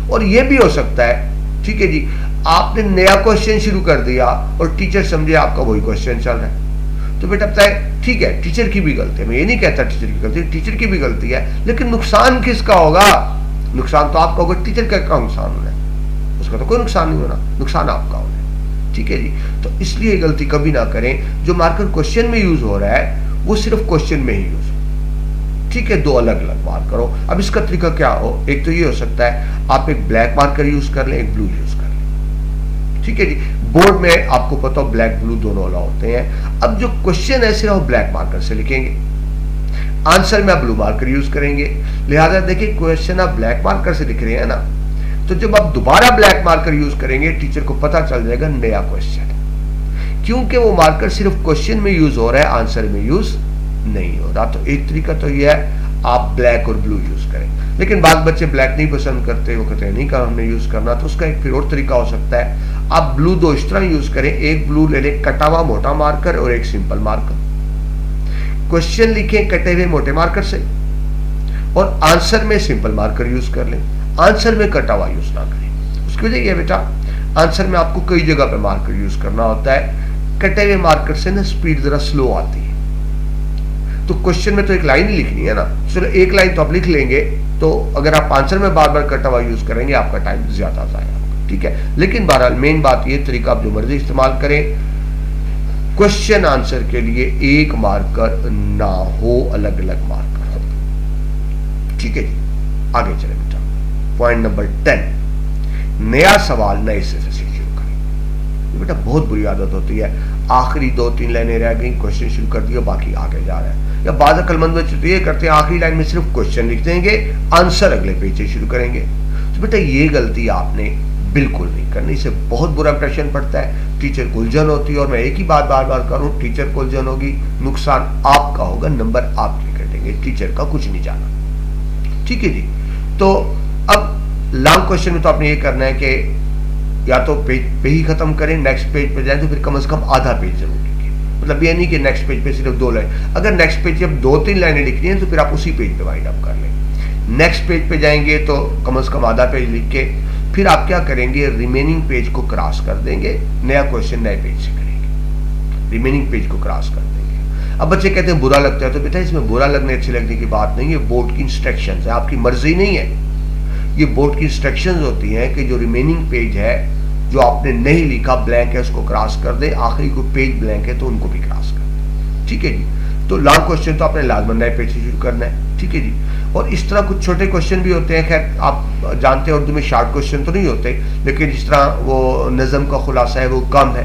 और ये भी हो सकता है, ठीक है जी, आपने नया क्वेश्चन शुरू कर दिया और टीचर समझे आपका वही क्वेश्चन चल रहा है। तो बेटा बताए ठीक है टीचर की भी गलती है, मैं ये नहीं कहता टीचर की गलती, टीचर की भी गलती है, लेकिन नुकसान किसका होगा, नुकसान तो आपका होगा, टीचर का नुकसान होना है, उसका तो कोई नुकसान नहीं होना, नुकसान आपका होना है, ठीक है जी। तो इसलिए गलती कभी ना करें, जो मार्कर क्वेश्चन में यूज हो रहा है वो सिर्फ क्वेश्चन में ही यूज हो, ठीक है, 2 अलग अलग मार्कर हो। अब इसका तरीका क्या हो, एक तो ये हो सकता है आप एक ब्लैक मार्कर यूज कर लें, एक ब्लू यूज कर लें, ठीक है जी। बोर्ड में आपको पता हो ब्लैक ब्लू दोनों अलाउ होते हैं। अब जो क्वेश्चन है सिर्फ ब्लैक मार्कर से लिखेंगे, आंसर में आप ब्लू मार्कर यूज करेंगे। लिहाजा देखिए क्वेश्चन आप ब्लैक मार्कर से लिख रहे हैं ना, तो जब आप दोबारा ब्लैक मार्कर यूज करेंगे टीचर को पता चल जाएगा नया क्वेश्चन, क्योंकि वो मार्कर सिर्फ क्वेश्चन में यूज हो रहा है, आंसर में यूज नहीं हो रहा। तो एक तरीका तो यह है आप ब्लैक और ब्लू यूज करें, लेकिन बाद बच्चे ब्लैक नहीं पसंद करते, वो कहते हैं नहीं कहा हमने यूज करना, तो उसका एक फिर और तरीका हो सकता है आप ब्लू दो इस तरह यूज करें, एक ब्लू ले लें कटा हुआ मोटा मार्कर और एक सिंपल मार्कर, क्वेश्चन लिखें कटे हुए मोटे मार्कर से और आंसर में सिंपल मार्कर यूज कर लें, आंसर में कटा हुआ यूज ना करें। उसकी वजह यह बेटा आंसर में आपको कई जगह पे मार्कर यूज करना होता है, कटे हुए मार्कर से ना स्पीड जरा स्लो आती है, तो क्वेश्चन में तो एक लाइन ही लिखनी है ना, चलो एक लाइन तो आप लिख लेंगे, तो अगर आप आंसर में बार बार कटा हुआ यूज करेंगे आपका टाइम ज्यादा जाएगा, ठीक है। लेकिन बहरहाल मेन बात ये तरीका आप जो मर्जी इस्तेमाल करें, क्वेश्चन आंसर के लिए एक मार्कर ना हो, अलग अलग मार्कर हो, ठीक है जी। आगे चले बेटा, पॉइंट नंबर 10, नया सवाल नए सिरे से शुरू करें। बेटा बहुत बुरी आदत होती है, आखिरी 2-3 लाइनें रह गई, क्वेश्चन शुरू कर दिया, बाकी आगे जा रहा है, या बाद अक्लमंद बच्चे ये करते हैं आखिरी लाइन में सिर्फ क्वेश्चन लिख देंगे, आंसर अगले पेज से शुरू करेंगे। तो बेटा ये गलती आपने बिल्कुल नहीं करनी, इससे बहुत बुरा इंप्रेशन पड़ता है, टीचर को उलझन होती है, और मैं एक ही बात बार बार करूं, टीचर को उलझन होगी, नुकसान आपका होगा, नंबर आपके कटेंगे, टीचर का कुछ नहीं जाना, ठीक है जी। तो अब लॉन्ग क्वेश्चन में तो आपने ये करना है कि या तो पेज पे ही खत्म करें, नेक्स्ट पेज पे जाए तो फिर कम से कम आधा पेज जरूर लिखें, मतलब ये नहीं कि नेक्स्ट पेज पे सिर्फ 2 लाइन, अगर नेक्स्ट पेज जब 2-3 लाइनें लिखनी है तो फिर आप उसी पेज पे वाइंड अप कर लें। नेक्स्ट पेज पे जाएंगे तो कम से कम आधा पेज लिख के फिर आप क्या करेंगे, रिमेनिंग पेज को क्रॉस कर देंगे, नया क्वेश्चन नए पेज से करेंगे, रिमेनिंग पेज को क्रॉस कर देंगे। अब बच्चे कहते हैं बुरा लगता है, तो बेटा इसमें बुरा लगने अच्छे लगने की बात नहीं है, बोर्ड की इंस्ट्रक्शंस है, आपकी मर्जी नहीं है, ये बोर्ड की इंस्ट्रक्शंस होती हैं कि जो रिमेनिंग पेज है जो आपने नहीं लिखा ब्लैंक है उसको क्रॉस कर दे, आखिरी को पेज ब्लैंक है तो उनको भी क्रॉस कर दे, ठीक है जी। तो लॉन्ग क्वेश्चन तो आपने लाजमन नए पेज से शुरू करना है, ठीक है जी। और इस तरह कुछ छोटे क्वेश्चन भी होते हैं, खैर आप जानते हैं उर्दू में शॉर्ट क्वेश्चन तो नहीं होते, लेकिन जिस तरह वो नज़म का खुलासा है वो कम है,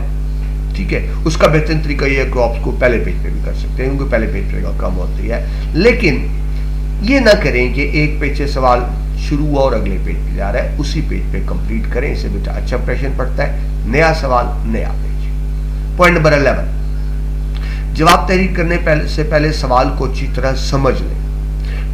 ठीक है, उसका बेहतरीन तरीका ये है कि आप उसको पहले पेज पे भी कर सकते हैं, क्योंकि पहले पेज पे कम होती है। लेकिन ये ना करें कि एक पेज से सवाल शुरू हुआ और अगले पेज पे जा रहा है, उसी पेज पे कंप्लीट करें, इससे बेटा अच्छा इंप्रेशन पड़ता है, नया सवाल नया पेज। पॉइंट नंबर 11, जवाब तहरीर करने से पहले सवाल को अच्छी तरह समझ लें।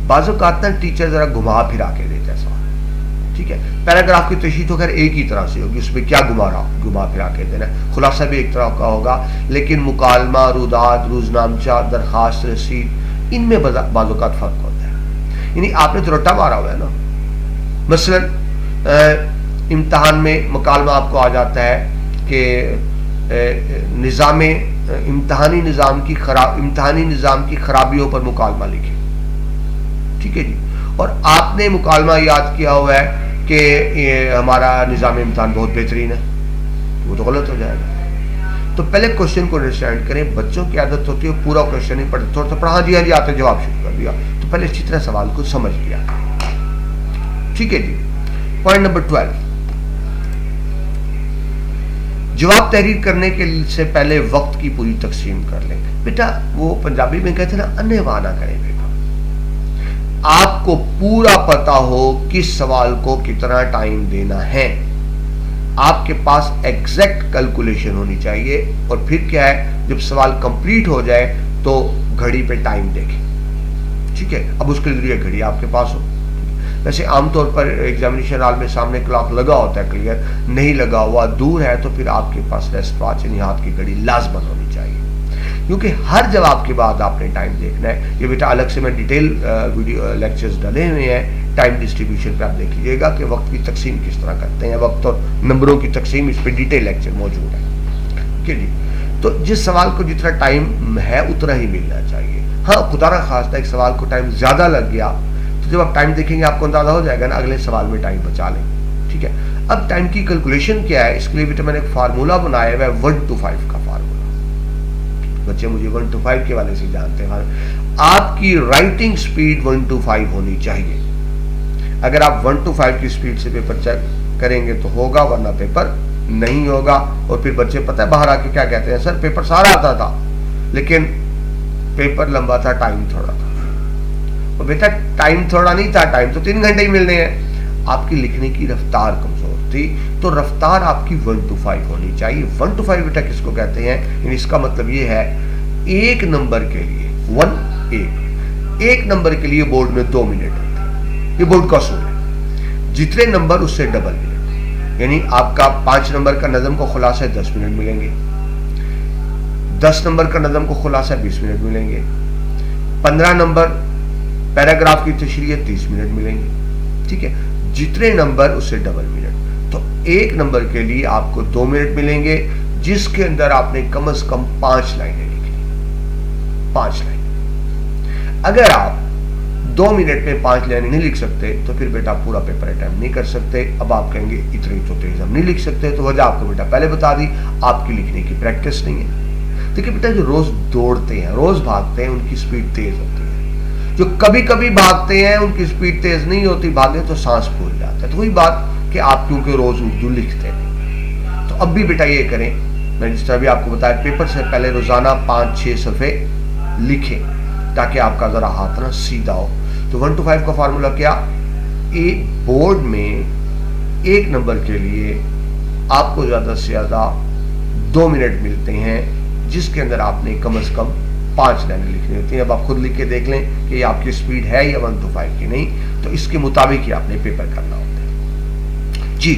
बाज़ औक़ात ना टीचर जरा घुमा फिरा के देता है सवाल, ठीक है, पैराग्राफ की तशरीह तो खैर एक ही तरह से होगी, उसमें क्या घुमा फिरा के देना है, खुलासा भी एक तरह का होगा, लेकिन मुकालमा, रुदात, रोजनामचा, दरखास्त, रसीद, इनमें बाज़ औक़ात फर्क होता है। यानी आपने तो रट्टा मारा हुआ है ना, मसलन इम्तहान में मुकालमा आपको आ जाता है कि निज़ाम इम्तहानी निज़ाम की खराबियों पर मुकालमा लिखे, ठीक है जी, और आपने मुकालमा याद किया हुआ है कि हमारा निज़ाम इम्तहान बहुत बेहतरीन है, वो तो गलत हो जाएगा। तो पहले क्वेश्चन को अंडरस्टैंड करें, बच्चों की आदत होती है पूरा क्वेश्चन नहीं पढ़ते, थोड़ा सा पढ़ा हाँ जी आते जवाब शुरू कर दिया, तो पहले अच्छी तरह सवाल को समझ लिया, ठीक है जी। पॉइंट नंबर 12, जवाब तहरीर करने के से पहले वक्त की पूरी तकसीम कर लें। बेटा वो पंजाबी में कहते हैं ना, अन्नेवाह ना करें बेटा, आपको पूरा पता हो किस सवाल को कितना टाइम देना है, आपके पास एग्जैक्ट कैलकुलेशन होनी चाहिए, और फिर क्या है जब सवाल कंप्लीट हो जाए तो घड़ी पे टाइम देखें, ठीक है। अब उसके लिए घड़ी आपके पास हो, वैसे आमतौर पर एग्जामिनेशन हॉल में सामने क्लॉक लगा होता है, क्लियर नहीं लगा हुआ दूर है तो फिर आपके पास रेस्ट वॉच यानी हाथ की घड़ी लाजमन होनी चाहिए, क्योंकि हर जवाब के बाद आपने टाइम देखना है। ये बेटा अलग से मैं डिटेल वीडियो लेक्चर्स डाले हुए हैं टाइम डिस्ट्रीब्यूशन पे, आप देख लीजिएगा कि वक्त की तकसीम किस तरह करते हैं, वक्त और नंबरों की तकसीम, इस पर डिटेल लेक्चर मौजूद है, ठीक है जी। तो जिस सवाल को जितना टाइम है उतना ही मिलना चाहिए। हाँ खुदा ना खास्ता एक सवाल को टाइम ज्यादा लग गया तो जब आप टाइम देखेंगे आपको अंदाजा हो जाएगा ना, अगले सवाल में टाइम बचा लें, ठीक है। अब टाइम की कैलकुलेशन क्या है, इसके लिए बेटा मैंने एक फार्मूला बनाया हुआ है 1 to 5 का फार्मूला। बच्चे मुझे 1 to 5 के वाले से जानते हैं, आपकी राइटिंग स्पीड 1 to 5 होनी चाहिए। अगर आप 1 to 5 की स्पीड से पेपर चेक करेंगे तो होगा, वरना पेपर नहीं होगा। और फिर बच्चे पता है बाहर आके क्या कहते हैं, सर पेपर सारा आता था लेकिन पेपर लंबा था, टाइम थोड़ा था। तो बेटा टाइम थोड़ा नहीं था, टाइम तो 3 घंटे ही मिलने हैं। आपकी लिखने की रफ्तार कमजोर थी, तो रफ्तार आपकी 1 to 5 होनी चाहिए। 1 to 5 बेटा किसको कहते हैं? इसका मतलब ये है एक नंबर के लिए 1 नंबर के लिए बोर्ड में 2 मिनट होते हैं। ये बोर्ड का असूल है, जितने नंबर उससे डबल मिनट। यानी आपका 5 नंबर का नज़म को खुलासा 10 मिनट मिलेंगे, 10 नंबर का नज़म को खुलासा 20 मिनट मिलेंगे, 15 नंबर पैराग्राफ की तशरीह 30 मिनट मिलेंगे। ठीक है, जितने नंबर उससे डबल मिनट। तो एक नंबर के लिए आपको 2 मिनट मिलेंगे, जिसके अंदर आपने कम से कम 5 लाइनें लिखनी। 5 लाइन। अगर आप 2 मिनट में 5 लाइनें नहीं लिख सकते तो फिर बेटा पूरा पेपर अटेम्प्ट नहीं कर सकते। अब आप कहेंगे इतनी तो तेज हम नहीं लिख सकते, तो वजह आपको बेटा पहले बता दी, आपकी लिखने की प्रैक्टिस नहीं है। देखिए बेटा, जो रोज दौड़ते हैं, रोज भागते हैं, उनकी स्पीड तेज होती है। जो कभी कभी भागते हैं उनकी स्पीड तेज नहीं होती, भागे तो सांस फूल जाता है। तो वही बात कि आप क्योंकि रोज उर्दू लिखते नहीं, तो अब भी बेटा ये करें, मैंने जिस तरह भी आपको बताया, पेपर से पहले रोजाना 5-6 सफ़े लिखें ताकि आपका जरा हाथ ना सीधा हो। तो 1 to 5 का फार्मूला क्या? एक बोर्ड में एक नंबर के लिए आपको ज्यादा से ज्यादा 2 मिनट मिलते हैं, जिसके अंदर आपने कम से कम 5 लाइनें लिखनी होती हैं। अब आप खुद लिख के देख लें कि ये आपकी स्पीड है या 1 to 5 की नहीं, तो इसके मुताबिक ही आपने पेपर करना होता है जी।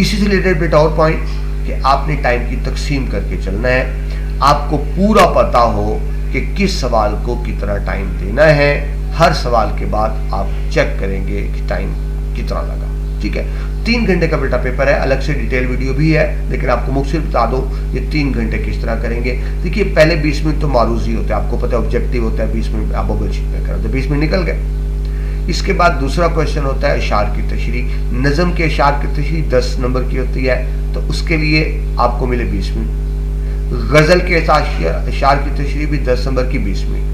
इसी से रिलेटेड बेटा और पॉइंट कि आपने टाइम की तकसीम करके चलना है। आपको पूरा पता हो कि किस सवाल को कितना टाइम देना है। हर सवाल के बाद आप चेक करेंगे कि टाइम कितना लगा। ठीक है, 3 घंटे का बेटा पेपर है, अलग से डिटेल वीडियो भी है, लेकिन आपको मुख्तलिफ बता दो ये 3 घंटे किस तरह करेंगे। देखिए, पहले 20 मिनट तो मारूजी होते हैं, आपको पता है ऑब्जेक्टिव होता है 20 मिनट, आप बबल शीट में करो तो 20 मिनट निकल गए। इसके बाद दूसरा क्वेश्चन होता है इशार की तशरीह। नज़म के इशार की तशरीह 10 नंबर की होती है, तो उसके लिए आपको मिले 20 मिनट। गजल के इशार की तशरीह भी 10 नंबर की 20 मिनट।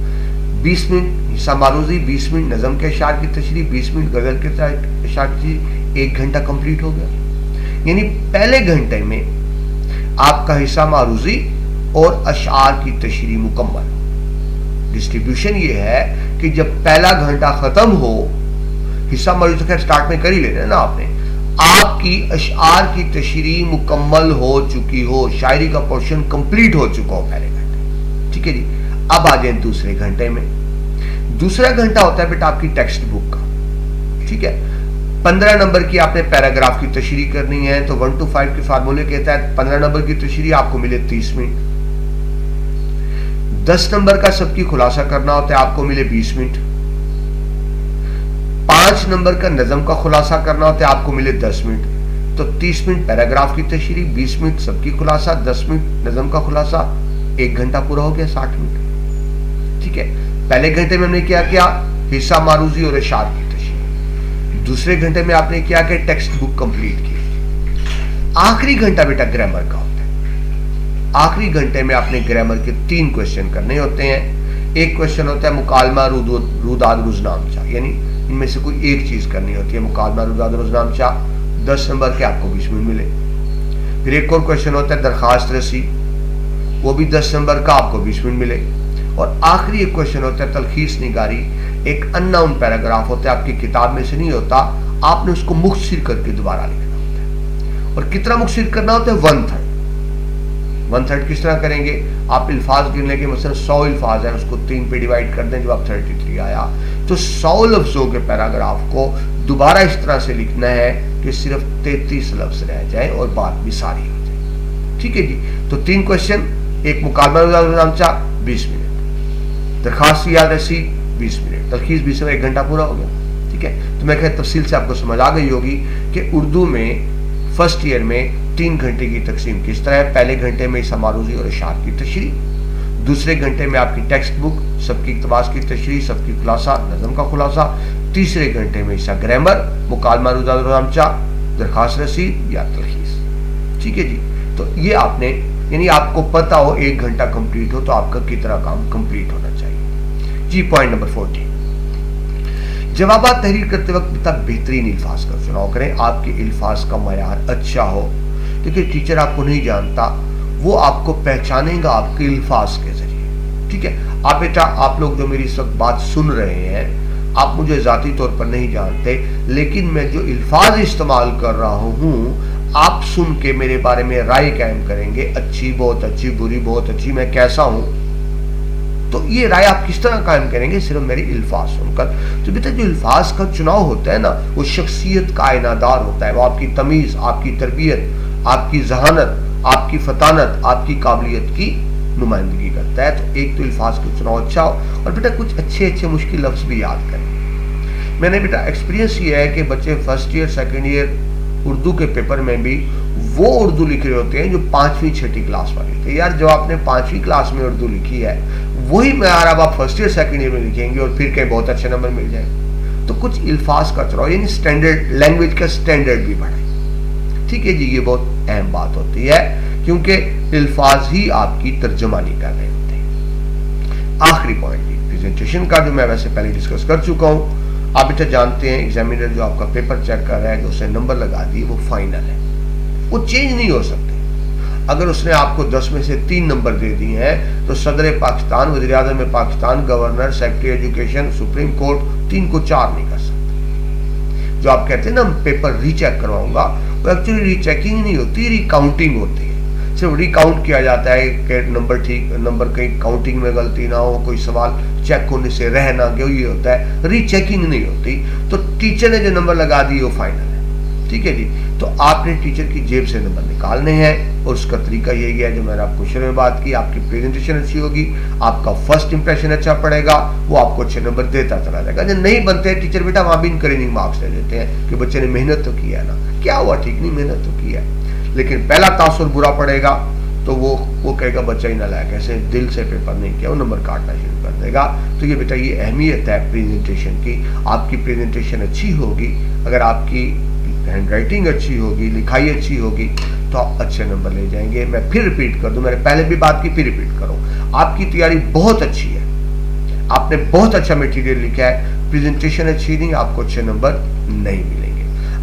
20 मिनट हिस्सा मारूजी, 20 मिनट नज़म के इशार की तशरीह, 20 मिनट गजल के इशार की तशरीह, 1 घंटा कंप्लीट हो गया। यानी पहले घंटे में आपका हिस्सा मारूजी और अशार की तशरीह मुकम्मल। डिस्ट्रीब्यूशन ये है कि जब पहला घंटा खत्म हो, हिस्सा मारूजी तो खैर स्टार्ट में कर ही लेना है ना आपने, आपकी अशार की तशरीह मुकम्मल हो चुकी हो, शायरी का पोर्शन कंप्लीट हो चुका हो पहले घंटे। ठीक है जी, अब आ जाए दूसरे घंटे में। दूसरा घंटा होता है बेटा आपकी टेक्स्ट बुक का। ठीक है, 15 नंबर की आपने पैराग्राफ की तशरीह करनी है, तो 1 to 5 के फार्मूले के तहत 15 नंबर की तशरीह आपको मिले 30 मिनट। 10 नंबर का सबकी खुलासा करना होता है, आपको मिले 20 मिनट। 5 नंबर का नज़म का खुलासा करना होता है, आपको मिले 10 मिनट। तो 30 मिनट पैराग्राफ की तशरीह, 20 मिनट सबकी खुलासा, 10 मिनट नज़म का खुलासा, 1 घंटा पूरा हो गया, 60 मिनट। ठीक है, पहले घंटे में हमने क्या किया? हिस्सा मारूजी और इशार की तशरीह। दूसरे घंटे में आपने क्या किया? टेक्स्ट बुक कंप्लीट की। आखिरी घंटा बेटा ग्रामर का होता है। आखिरी घंटे में आपने ग्रामर के 3 क्वेश्चन करने होते हैं। एक क्वेश्चन होता है मुकालमा रुदाद रुजनामचा, यानी इनमें से कोई एक चीज करनी होती है। मुकालमा रुदाद रुजनामचा 10 नंबर के आपको 20 मिनट मिले। फिर एक और क्वेश्चन होता है दरखास्त रसी, वो भी 10 नंबर का, आपको 20 मिनट मिले। और आखिरी एक क्वेश्चन होता है तलखीस निगारी, एक अननोन पैराग्राफ होता है, आपकी किताब में से नहीं होता, आपने उसको मुख्तसर करके दोबारा लिखना होता है। और कितना मुख्तसर करना होता है? 1/3। 1/3 किस तरह करेंगे? आप अल्फाज गिनने के मतलब 100 अल्फाज है, उसको 3 पे डिवाइड कर दें, जब आप 33 आया तो 100 लफ्जों के पैराग्राफ को दोबारा इस तरह से लिखना है कि सिर्फ 33 लफ्ज रह जाए और बात भी सारी हो जाए। ठीक है जी, तो 3 क्वेश्चन, एक मुकालमा 20 मिनट, दरखास्त याद रसी 20 मिनट, तलखीस 20 में 1 घंटा पूरा हो गया। ठीक है, तो मैं कहता तफसील से आपको समझ आ गई होगी कि उर्दू में फर्स्ट ईयर में 3 घंटे की तकसीम किस तरह है। पहले घंटे में समारूजी और इशार की तशरीह, दूसरे घंटे में आपकी टेक्स्ट बुक, सबकी इक़्तिबास की तशरीह, सबकी खुलासा, नज़म का खुलासा, तीसरे घंटे में हिस्सा ग्रामर, मुकालमा रुदामचा, दरखास्त रसीद या तलखीस। ठीक है जी, तो ये आपने, यानी आपको पता हो 1 घंटा कंप्लीट हो तो आपका कितना काम कंप्लीट होना चाहिए जी। पॉइंट नंबर 14, जवाबात तहरीर करते वक्त बेटा बेहतरीन अल्फाज का चुनाव करें, आपके अल्फाज का मयार अच्छा हो। देखिए, टीचर आपको नहीं जानता, वो आपको पहचानेगा आपके अल्फाज के जरिए। ठीक है, आप बेटा, आप लोग जो मेरी इस वक्त बात सुन रहे हैं, आप मुझे ज़ाती तौर पर नहीं जानते, लेकिन मैं जो अल्फाज इस्तेमाल कर रहा हूँ आप सुन के मेरे बारे में राय कायम करेंगे, अच्छी, बहुत अच्छी, बुरी, बहुत अच्छी, मैं कैसा हूँ। तो ये राय आप किस तरह कायम करेंगे? सिर्फ मेरी अल्फाज सुनकर। तो बेटा जो अल्फाज का चुनाव होता है ना, वो शख्सियत का आयनादार होता है। वो आपकी तमीज़, आपकी तरबियत, आपकी जहानत, आपकी फतानत, आपकी काबिलियत की नुमाइंदगी करता है। तो एक तो अल्फाज का चुनाव अच्छा हो, और बेटा कुछ अच्छे अच्छे मुश्किल लफ्ज़ भी याद करें। मैंने बेटा एक्सपीरियंस ये है कि बच्चे first year second year Urdu के पेपर में भी वो उर्दू लिख रहे होते हैं जो 5वीं 6ठी क्लास वाली थे। यार जो आपने 5वीं क्लास में उर्दू लिखी है वही मैार अब आप फर्स्ट ईयर सेकेंड ईयर में लिखेंगे और फिर कहीं बहुत अच्छे नंबर मिल जाए। तो कुछ अल्फाज का चुनाव, यानी स्टैंडर्ड, लैंग्वेज का स्टैंडर्ड भी बढ़े। ठीक है जी, ये बहुत अहम बात होती है, क्योंकि अल्फाज ही आपकी तर्जमानी कर रहे होते हैं। आखिरी पॉइंट जी, प्रेजेंटेशन का, जो मैं वैसे पहले डिस्कस कर चुका हूँ। आप बेटा जानते हैं एग्जामिनर जो आपका पेपर चेक कर रहा है, जो उसने नंबर लगा दिए वो फाइनल है, वो चेंज नहीं हो सकते। अगर उसने आपको 10 में से 3 नंबर दे दिए हैं तो सदर पाकिस्तान, वज़ीर-ए-आज़म Pakistan, governor, secretary education, supreme court 3 को 4 नहीं कर सकते। जो आप कहते हैं ना पेपर रीचेक करवाऊंगा, वो एक्चुअली रीचेकिंग नहीं होती, रिकाउंटिंग होती है। सिर्फ रिकाउंट किया जाता है कि नंबर ठीक, नंबर कहीं काउंटिंग में गलती ना हो, कोई सवाल चेक होने से रह ना गया, ये होता है, रीचेकिंग नहीं होती। तो टीचर ने जो नंबर लगा दिए वो फाइनल है। ठीक है जी, तो आपने टीचर की जेब से नंबर निकालने हैं, और उसका तरीका यही है जो मैंने आपको शुरू में बात की। आपकी प्रेजेंटेशन अच्छी होगी, आपका फर्स्ट इंप्रेशन अच्छा पड़ेगा, वो आपको अच्छे नंबर देता चला जाएगा। जब नहीं बनते टीचर बेटा वहाँ भी इनकरेजिंग मार्क्स दे देते हैं कि बच्चे ने मेहनत तो किया है ना, क्या हुआ, ठीक नहीं, मेहनत तो किया है, लेकिन पहला तासुर बुरा पड़ेगा तो वो कहेगा बच्चा ही नालायक, ऐसे दिल से पेपर नहीं किया, वो नंबर काटना शुरू कर देगा। तो ये बेटा ये अहमियत है प्रेजेंटेशन की। आपकी प्रेजेंटेशन अच्छी होगी, अगर आपकी हैंड राइटिंग अच्छी होगी, लिखाई अच्छी होगी, तो आप अच्छे नंबर ले जाएंगे। मैं फिर रिपीट कर दूं, मैंने पहले भी बात की, फिर रिपीट करूं, आपकी तैयारी बहुत अच्छी है, आपने बहुत अच्छा मटेरियल लिखा है, प्रेजेंटेशन अच्छी नहीं, आपको अच्छे नंबर नहीं मिलेंगे।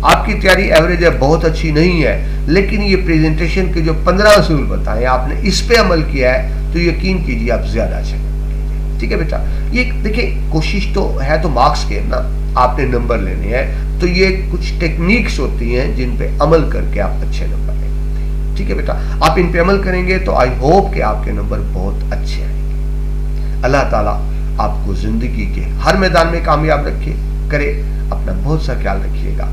आपकी तैयारी एवरेज है, बहुत अच्छी नहीं है, लेकिन ये प्रेजेंटेशन के जो 15 असूल बताए आपने, इस पे अमल किया है, तो यकीन कीजिए आप ज्यादा अच्छे नंबर लेंगे। ठीक है बेटा, ये देखिए कोशिश तो है, तो मार्क्स के ना आपने नंबर लेने हैं, तो ये कुछ टेक्निक्स होती हैं जिन पे अमल करके आप अच्छे नंबर लेंगे। ठीक है बेटा, आप इन पे अमल करेंगे तो आई होप कि आपके नंबर बहुत अच्छे आएंगे। अल्लाह ताला आपको जिंदगी के हर मैदान में कामयाब रखे करे। अपना बहुत सा ख्याल रखिएगा।